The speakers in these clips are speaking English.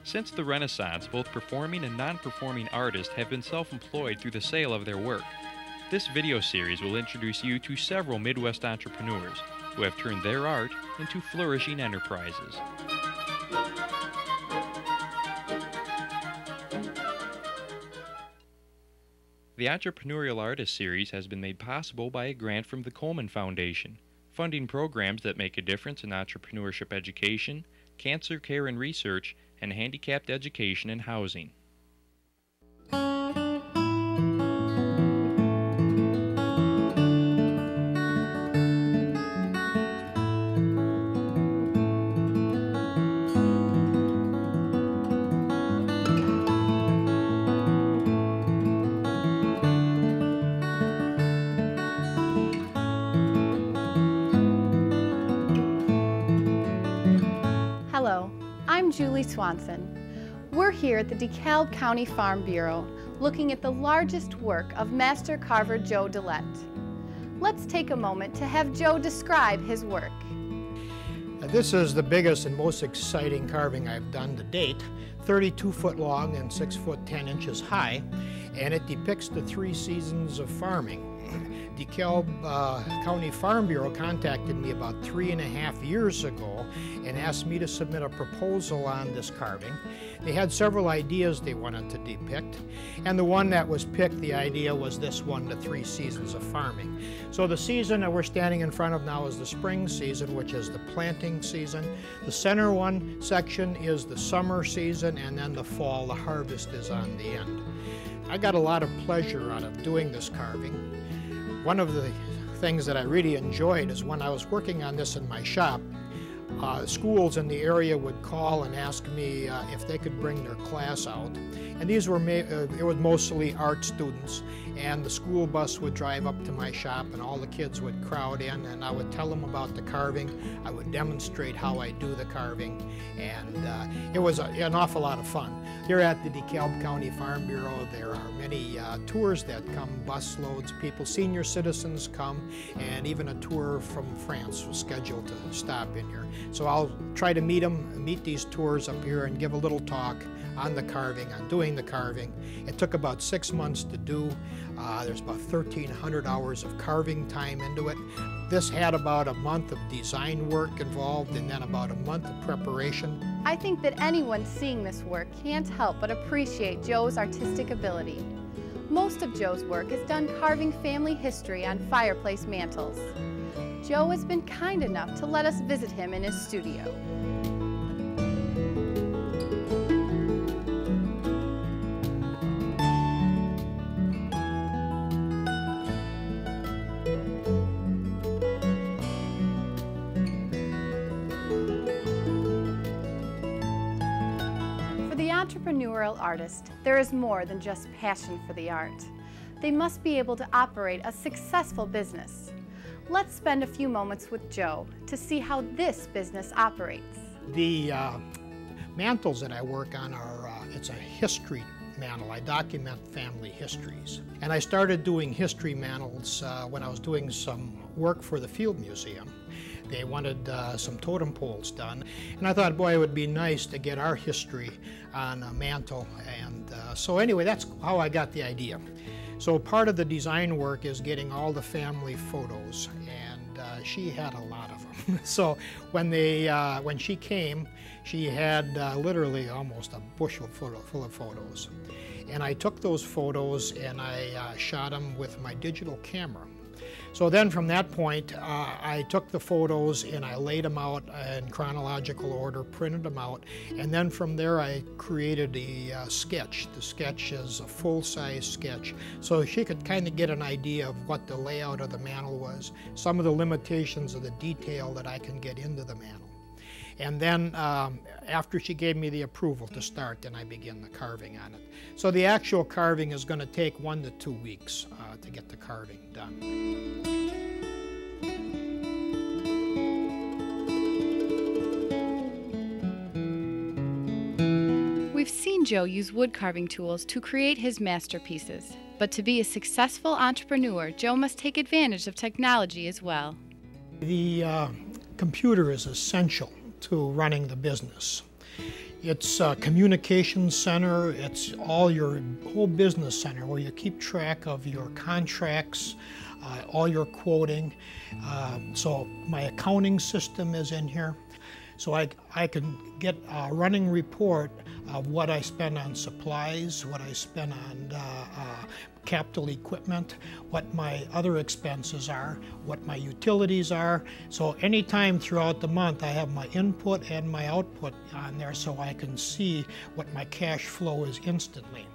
Since the Renaissance, both performing and non-performing artists have been self-employed through the sale of their work. This video series will introduce you to several Midwest entrepreneurs who have turned their art into flourishing enterprises. The Entrepreneurial Artist Series has been made possible by a grant from the Coleman Foundation, funding programs that make a difference in entrepreneurship education, cancer care and research, and handicapped education and housing. Hello, I'm Julie Swanson. We're here at the DeKalb County Farm Bureau looking at the largest work of master carver Joe Dillett. Let's take a moment to have Joe describe his work. This is the biggest and most exciting carving I've done to date, 32 foot long and 6 foot 10 inches high, and it depicts the 3 seasons of farming. DeKalb County Farm Bureau contacted me about 3.5 years ago and asked me to submit a proposal on this carving. They had several ideas they wanted to depict, and the one that was picked, the idea was this one, the 3 seasons of farming. So the season that we're standing in front of now is the spring season, which is the planting season. The center one section is the summer season, and then the fall, the harvest is on the end. I got a lot of pleasure out of doing this carving. One of the things that I really enjoyed is when I was working on this in my shop, schools in the area would call and ask me if they could bring their class out. And these were it was mostly art students, and the school bus would drive up to my shop and all the kids would crowd in, and I would tell them about the carving. I would demonstrate how I do the carving, and it was an awful lot of fun. Here at the DeKalb County Farm Bureau, there are many tours that come, bus loads, people, senior citizens come, and even a tour from France was scheduled to stop in here. So I'll try to meet these tours up here and give a little talk on the carving, on doing the carving. It took about 6 months to do. There's about 1,300 hours of carving time into it. This had about a month of design work involved and then about a month of preparation. I think that anyone seeing this work can't help but appreciate Joe's artistic ability. Most of Joe's work is done carving family history on fireplace mantels. Joe has been kind enough to let us visit him in his studio. For the entrepreneurial artist, there is more than just passion for the art. They must be able to operate a successful business. Let's spend a few moments with Joe to see how this business operates. The mantles that I work on are, it's a history mantle. I document family histories. And I started doing history mantles when I was doing some work for the Field Museum. They wanted some totem poles done, and I thought, boy, it would be nice to get our history on a mantle. And so anyway, that's how I got the idea. So part of the design work is getting all the family photos, and she had a lot of them. So when she came, she had literally almost a bushel full of photos. And I took those photos and I shot them with my digital camera. So then from that point, I took the photos and I laid them out in chronological order, printed them out, and then from there I created a sketch. The sketch is a full-size sketch, so she could kind of get an idea of what the layout of the mantle was, some of the limitations of the detail that I can get into the mantle. And then after she gave me the approval to start, then I begin the carving on it. So the actual carving is going to take 1 to 2 weeks to get the carving done. We've seen Joe use wood carving tools to create his masterpieces. But to be a successful entrepreneur, Joe must take advantage of technology as well. The computer is essential to running the business. It's a communications center, it's all your whole business center where you keep track of your contracts, all your quoting. So my accounting system is in here. So I can get a running report of what I spend on supplies, what I spend on capital equipment, what my other expenses are, what my utilities are. So anytime throughout the month I have my input and my output on there so I can see what my cash flow is instantly.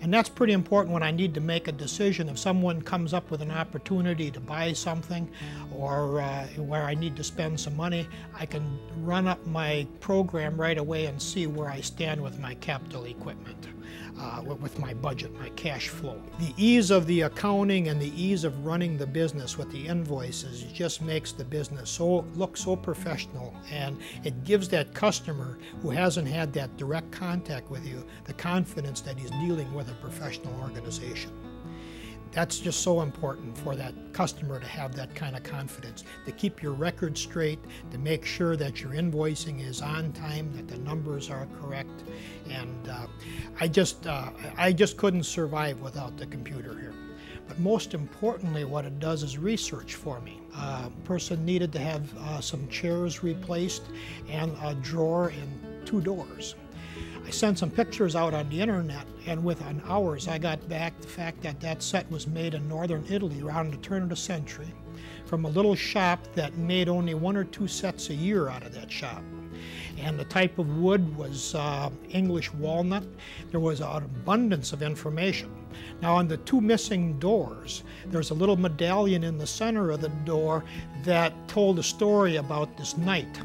And that's pretty important when I need to make a decision. If someone comes up with an opportunity to buy something or where I need to spend some money, I can run up my program right away and see where I stand with my capital equipment, with my budget, my cash flow. The ease of the accounting and the ease of running the business with the invoices just makes the business look so professional, and it gives that customer who hasn't had that direct contact with you the confidence that he's dealing with a professional organization. That's just so important for that customer to have that kind of confidence, to keep your record straight, to make sure that your invoicing is on time, that the numbers are correct. And I just couldn't survive without the computer here. But most importantly, what it does is research for me. A person needed to have some chairs replaced and a drawer and 2 doors. I sent some pictures out on the internet, and within hours I got back the fact that that set was made in northern Italy around the turn of the century from a little shop that made only 1 or 2 sets a year out of that shop. And the type of wood was English walnut. There was an abundance of information. Now on the 2 missing doors, there's a little medallion in the center of the door that told a story about this knight.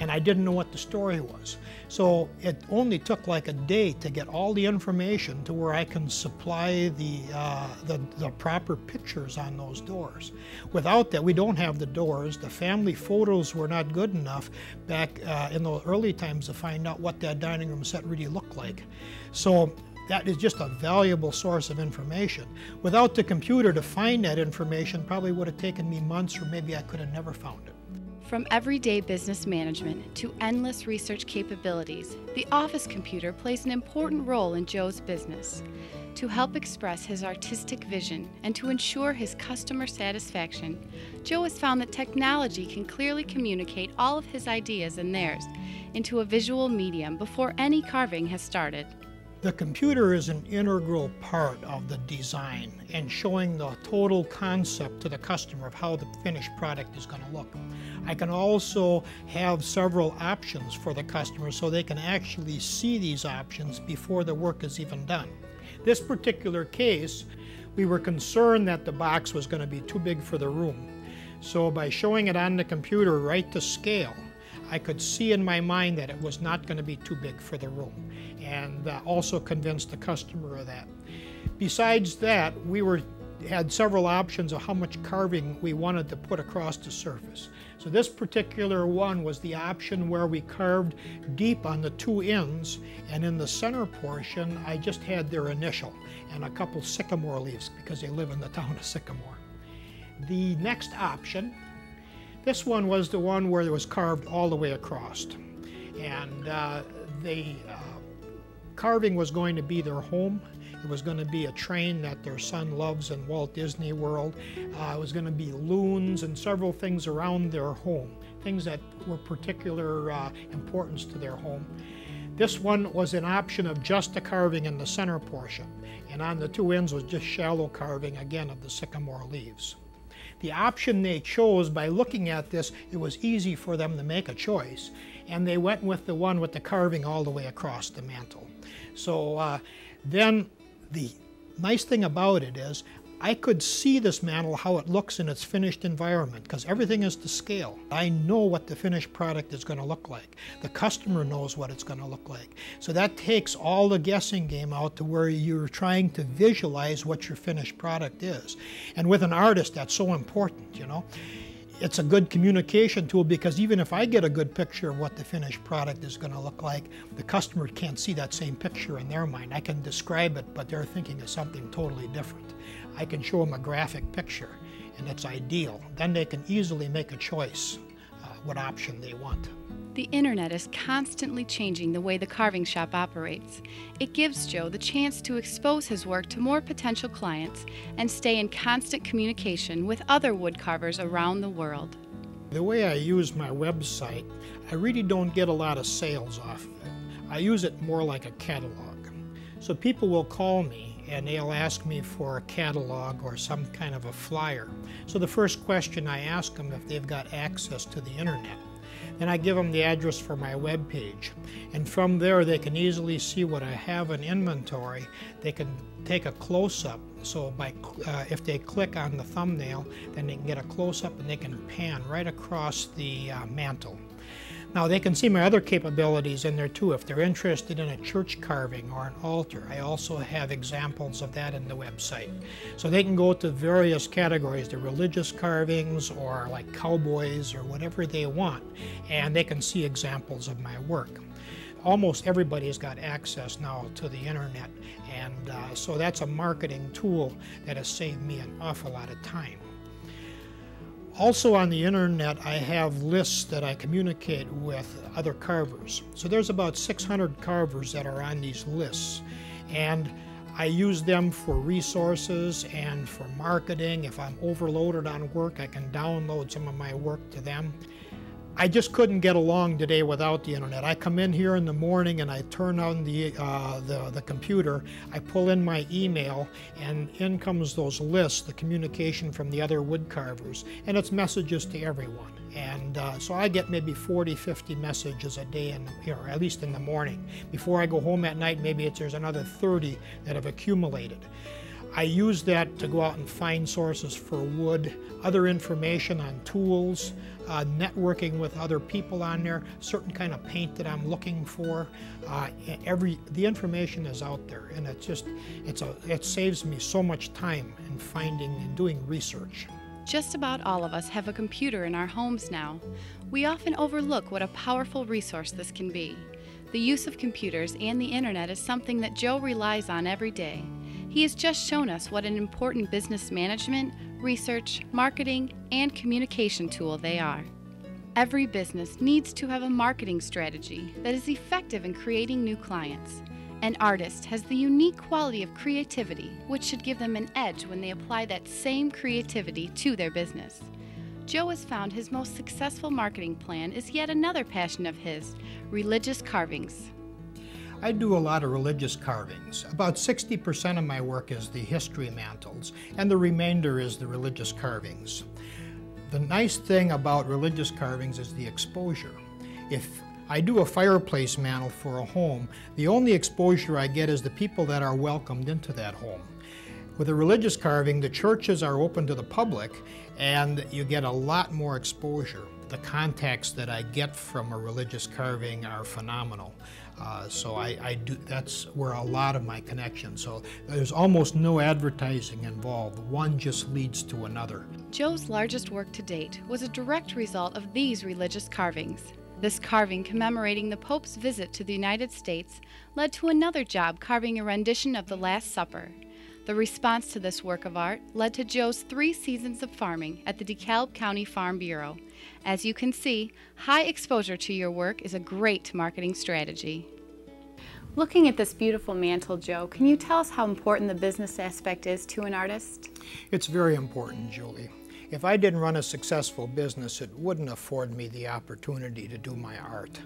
And I didn't know what the story was. So it only took like a day to get all the information to where I can supply the proper pictures on those doors. Without that, we don't have the doors. The family photos were not good enough back in the early times to find out what that dining room set really looked like. So that is just a valuable source of information. Without the computer, to find that information probably would have taken me months, or maybe I could have never found it. From everyday business management to endless research capabilities, the office computer plays an important role in Joe's business. To help express his artistic vision and to ensure his customer satisfaction, Joe has found that technology can clearly communicate all of his ideas and theirs into a visual medium before any carving has started. The computer is an integral part of the design and showing the total concept to the customer of how the finished product is going to look. I can also have several options for the customer so they can actually see these options before the work is even done. This particular case, we were concerned that the box was going to be too big for the room. So by showing it on the computer right to scale, I could see in my mind that it was not going to be too big for the room, and also convinced the customer of that. Besides that, we had several options of how much carving we wanted to put across the surface. So this particular one was the option where we carved deep on the 2 ends, and in the center portion I just had their initial and a couple sycamore leaves because they live in the town of Sycamore. The next option, this one was the one where it was carved all the way across, and the carving was going to be their home. It was going to be a train that their son loves in Walt Disney World. It was going to be loons and several things around their home, things that were particular importance to their home. This one was an option of just the carving in the center portion, and on the 2 ends was just shallow carving, again, of the sycamore leaves. The option they chose, by looking at this, it was easy for them to make a choice, and they went with the one with the carving all the way across the mantle. So then the nice thing about it is I could see this mantle, how it looks in its finished environment, because everything is to scale. I know what the finished product is going to look like. The customer knows what it's going to look like. So that takes all the guessing game out to where you're trying to visualize what your finished product is. And with an artist, that's so important, you know. It's a good communication tool because even if I get a good picture of what the finished product is going to look like, the customer can't see that same picture in their mind. I can describe it, but they're thinking of something totally different. I can show them a graphic picture, and it's ideal. Then they can easily make a choice what option they want. The internet is constantly changing the way the carving shop operates. It gives Joe the chance to expose his work to more potential clients and stay in constant communication with other woodcarvers around the world. The way I use my website, I really don't get a lot of sales off of it. I use it more like a catalog. So people will call me and they'll ask me for a catalog or some kind of a flyer. So the first question I ask them if they've got access to the internet. Then I give them the address for my web page. And from there they can easily see what I have in inventory. They can take a close-up. So if they click on the thumbnail, then they can get a close-up and they can pan right across the mantle. Now they can see my other capabilities in there too. If they're interested in a church carving or an altar, I also have examples of that in the website. So they can go to various categories, the religious carvings or like cowboys or whatever they want, and they can see examples of my work. Almost everybody's got access now to the internet, and so that's a marketing tool that has saved me an awful lot of time. Also on the internet, I have lists that I communicate with other carvers. So there's about 600 carvers that are on these lists. And I use them for resources and for marketing. If I'm overloaded on work, I can download some of my work to them. I just couldn't get along today without the internet. I come in here in the morning and I turn on the computer, I pull in my email, and in comes those lists, the communication from the other wood carvers, and it's messages to everyone. And so I get maybe 40, 50 messages a day, or at least in the morning. Before I go home at night, maybe there's another 30 that have accumulated. I use that to go out and find sources for wood, other information on tools, networking with other people on there, certain kind of paint that I'm looking for. The information is out there, and it saves me so much time in finding and doing research. Just about all of us have a computer in our homes now. We often overlook what a powerful resource this can be. The use of computers and the internet is something that Joe relies on every day. He has just shown us what an important business management, research, marketing, and communication tool they are. Every business needs to have a marketing strategy that is effective in creating new clients. An artist has the unique quality of creativity, which should give them an edge when they apply that same creativity to their business. Joe has found his most successful marketing plan is yet another passion of his, religious carvings. I do a lot of religious carvings. About 60% of my work is the history mantles, and the remainder is the religious carvings. The nice thing about religious carvings is the exposure. If I do a fireplace mantle for a home, the only exposure I get is the people that are welcomed into that home. With a religious carving, the churches are open to the public, and you get a lot more exposure. The contacts that I get from a religious carving are phenomenal. So that's where a lot of my connections. So there's almost no advertising involved. One just leads to another. Joe's largest work to date was a direct result of these religious carvings. This carving commemorating the Pope's visit to the United States led to another job carving a rendition of the Last Supper. The response to this work of art led to Joe's 3 seasons of farming at the DeKalb County Farm Bureau. As you can see, high exposure to your work is a great marketing strategy. Looking at this beautiful mantle, Joe, can you tell us how important the business aspect is to an artist? It's very important, Julie. If I didn't run a successful business, it wouldn't afford me the opportunity to do my art.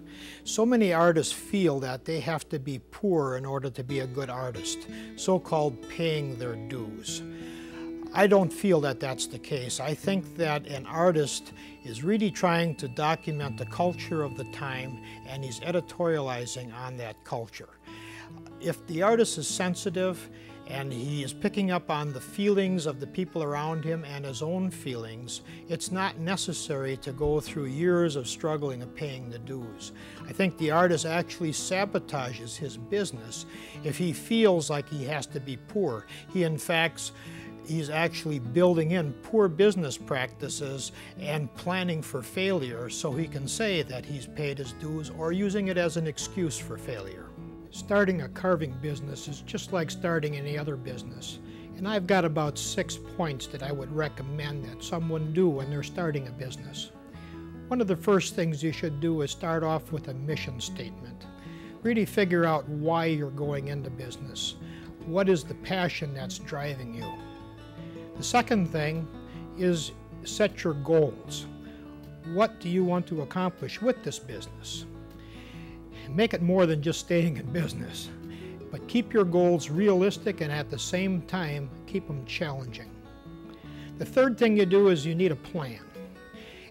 So many artists feel that they have to be poor in order to be a good artist, so-called paying their dues. I don't feel that that's the case. I think that an artist is really trying to document the culture of the time, and he's editorializing on that culture. If the artist is sensitive and he is picking up on the feelings of the people around him and his own feelings, it's not necessary to go through years of struggling and paying the dues. I think the artist actually sabotages his business if he feels like he has to be poor. He's actually building in poor business practices and planning for failure so he can say that he's paid his dues, or using it as an excuse for failure. Starting a carving business is just like starting any other business, and I've got about 6 points that I would recommend that someone do when they're starting a business. One of the first things you should do is start off with a mission statement. Really figure out why you're going into business. What is the passion that's driving you? The second thing is set your goals. What do you want to accomplish with this business? Make it more than just staying in business, but keep your goals realistic and at the same time keep them challenging. The third thing you do is you need a plan.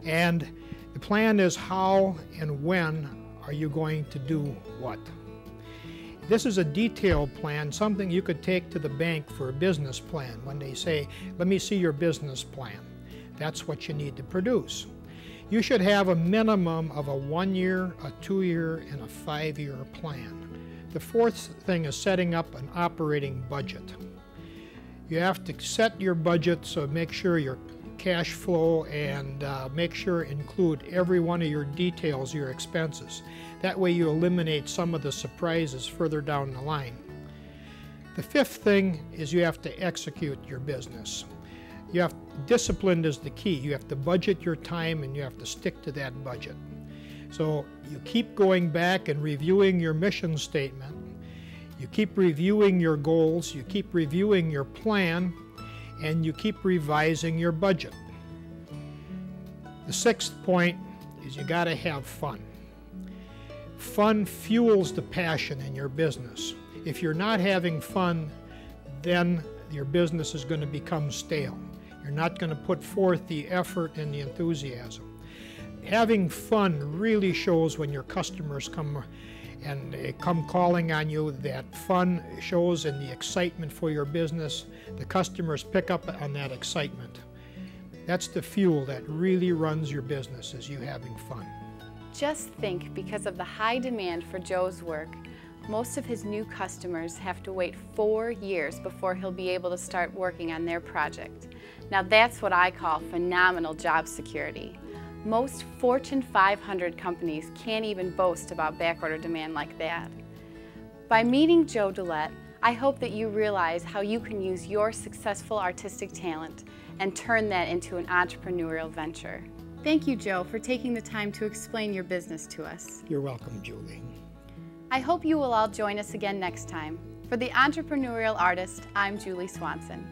And the plan is how and when are you going to do what. This is a detailed plan, something you could take to the bank for a business plan when they say, let me see your business plan. That's what you need to produce. You should have a minimum of a 1-year, a 2-year, and a 5-year plan. The fourth thing is setting up an operating budget. You have to set your budget, so make sure your cash flow and make sure include every one of your details, your expenses. That way you eliminate some of the surprises further down the line. The fifth thing is you have to execute your business. Discipline is the key. You have to budget your time and you have to stick to that budget. So you keep going back and reviewing your mission statement. You keep reviewing your goals. You keep reviewing your plan, and you keep revising your budget. The sixth point is you got to have fun. Fun fuels the passion in your business. If you're not having fun, then your business is going to become stale. You're not going to put forth the effort and the enthusiasm. Having fun really shows when your customers come and they come calling on you. That fun shows in the excitement for your business. The customers pick up on that excitement. That's the fuel that really runs your business, is you having fun. Just think, because of the high demand for Joe's work, most of his new customers have to wait 4 years before he'll be able to start working on their project. Now that's what I call phenomenal job security. Most Fortune 500 companies can't even boast about backorder demand like that. By meeting Joe Dillett, I hope that you realize how you can use your successful artistic talent and turn that into an entrepreneurial venture. Thank you, Joe, for taking the time to explain your business to us. You're welcome, Julie. I hope you will all join us again next time. For The Entrepreneurial Artist, I'm Julie Swanson.